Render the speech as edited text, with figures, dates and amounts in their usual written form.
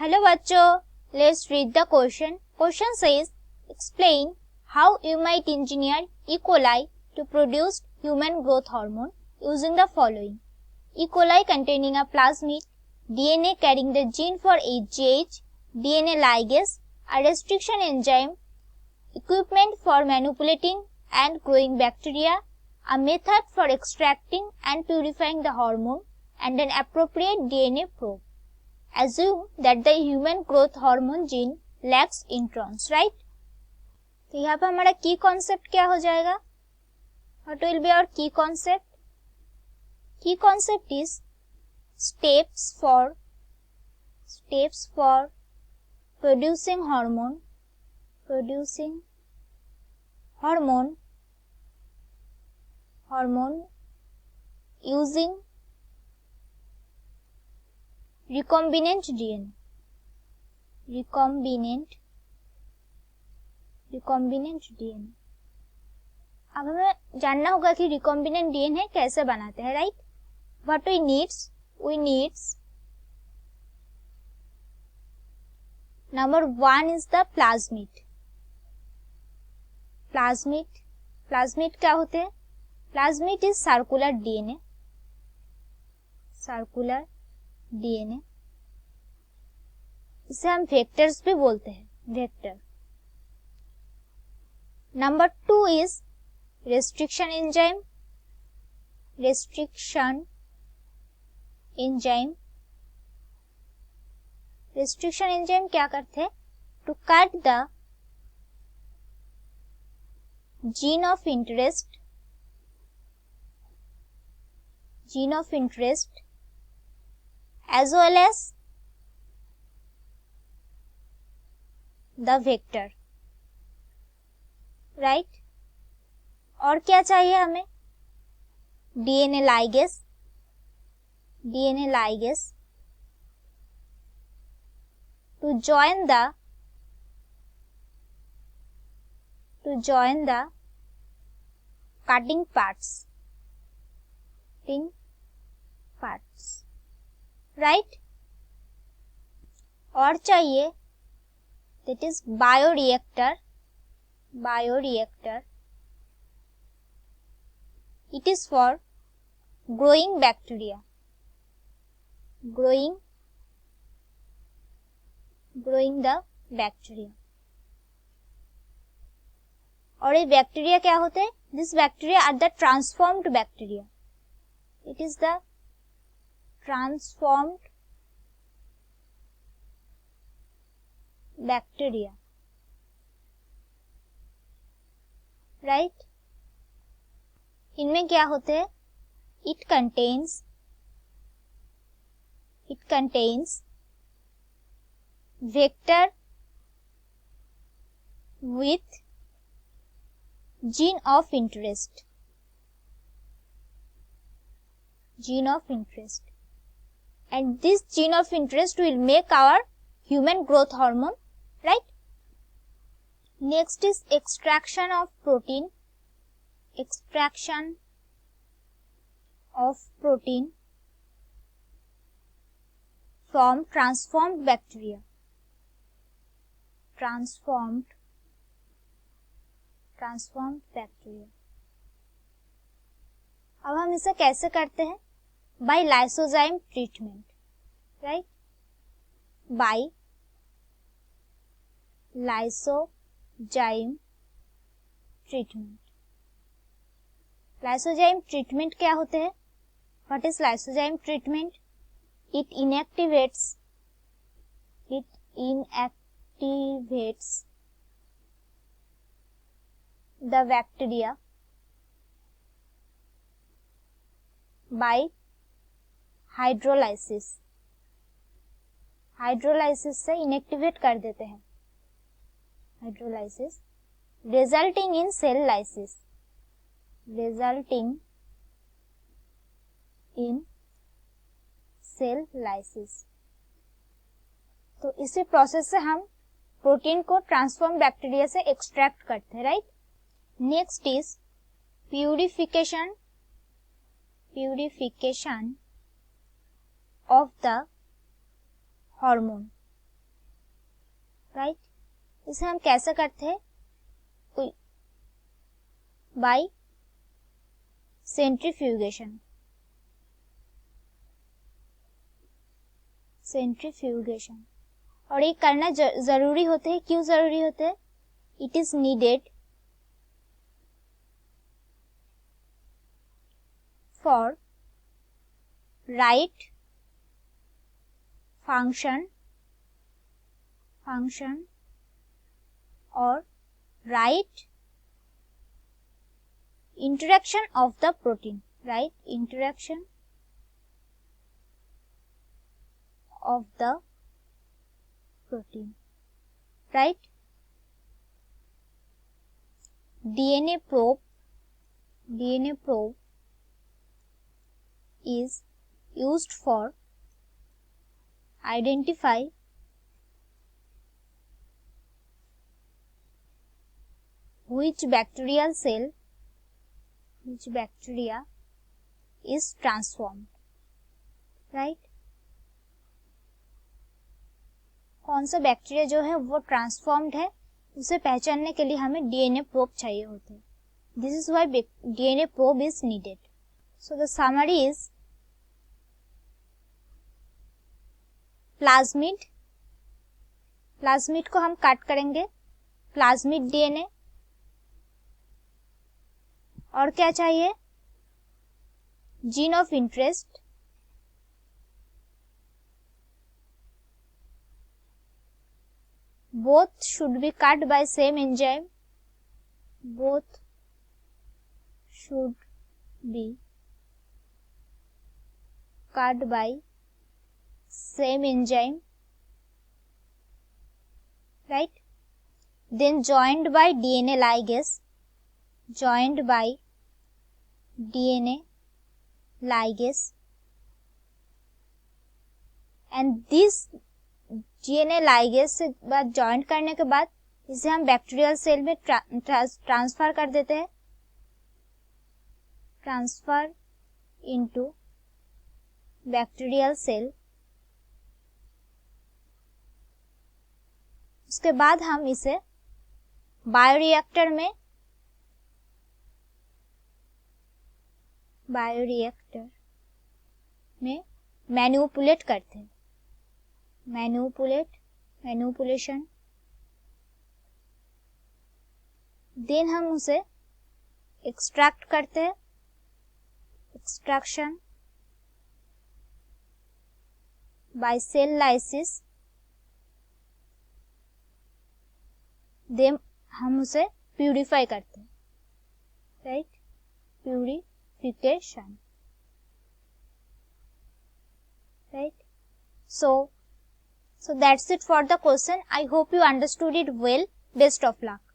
Hello bachcho, let's read the question. Question says, explain how you might engineer E. coli to produce human growth hormone using the following. E. coli containing a plasmid, DNA carrying the gene for HGH, DNA ligase, a restriction enzyme, equipment for manipulating and growing bacteria, a method for extracting and purifying the hormone, and an appropriate DNA probe. Assume that the human growth hormone gene lacks introns, right? तो यहाँ पे हमारा की concept क्या हो जाएगा? What will be our key concept? Key concept is steps for producing hormone using recombinant DNA. अब हमें जानना होगा कि रिकॉम्बिनेंट डीएनए कैसे बनाते हैं, right? What we needs number 1 is the plasmid क्या होते हैं? प्लाज्मिड इज सर्कुलर डीएनए इसे हम वेक्टर्स भी बोलते हैं, vector. Number 2 is restriction enzyme क्या करते हैं? To cut the gene of interest as well as the vector, right? और क्या चाहिए हमें? DNA ligase to join the cutting parts, right? और चाहिए, that is bioreactor. It is for growing bacteria. Growing the bacteria. और ये bacteria क्या होते हैं? This bacteria are the transformed bacteria. It is the transformed bacteria. Right? इनमें क्या होते हैं? It contains vector with gene of interest. And this gene of interest will make our human growth hormone, right? Next is extraction of protein from transformed bacteria. अब हम इसे कैसे करते हैं? By lysozyme treatment, right? By lysozyme treatment क्या होते हैं? What is lysozyme treatment? It inactivates the bacteria by hydrolysis से इनएक्टिवेट कर देते हैं. resulting in cell lysis. तो इसी प्रोसेस से हम प्रोटीन को ट्रांसफॉर्म बैक्टीरिया से एक्सट्रैक्ट करते हैं, right? Next is purification of the hormone. Right. इसे हम कैसे करते हैं? Bye centrifugation. सेंट्रीफ्यूगेशन। और ये करना जरूरी होते हैं। क्यों जरूरी होते हैं? It is needed for right function और right interaction of the protein, right interaction of the protein, right? DNA probe is used for identify which bacterial cell, which bacteria is transformed, right? कौन सा bacteria जो है वो transformed है, उसे पहचानने के लिए हमें डीएनए प्रोब चाहिए होते हैं. This is why DNA probe is needed. So the summary is plasmid को हम कट करेंगे, प्लाज्मिड डीएनए. और क्या चाहिए? Gene of interest, both should be cut by same enzyme, both should be cut by same enzyme, right? Then joined by DNA ligase, and this DNA ligase से बाद joint करने के बाद इसे हम बैक्टीरियल सेल में ट्रांसफर कर देते हैं, ट्रांसफर इनटू बैक्टीरियल सेल. उसके बाद हम इसे बायोरिएक्टर में मैनिपुलेट करते हैं, मैनिपुलेशन. देन हम उसे एक्सट्रैक्ट करते हैं, extraction by cell lysis. Then हम उसे प्यूरिफाई करते हैं, right, purification, right? So that's it for the question. I hope you understood it well. Best of luck.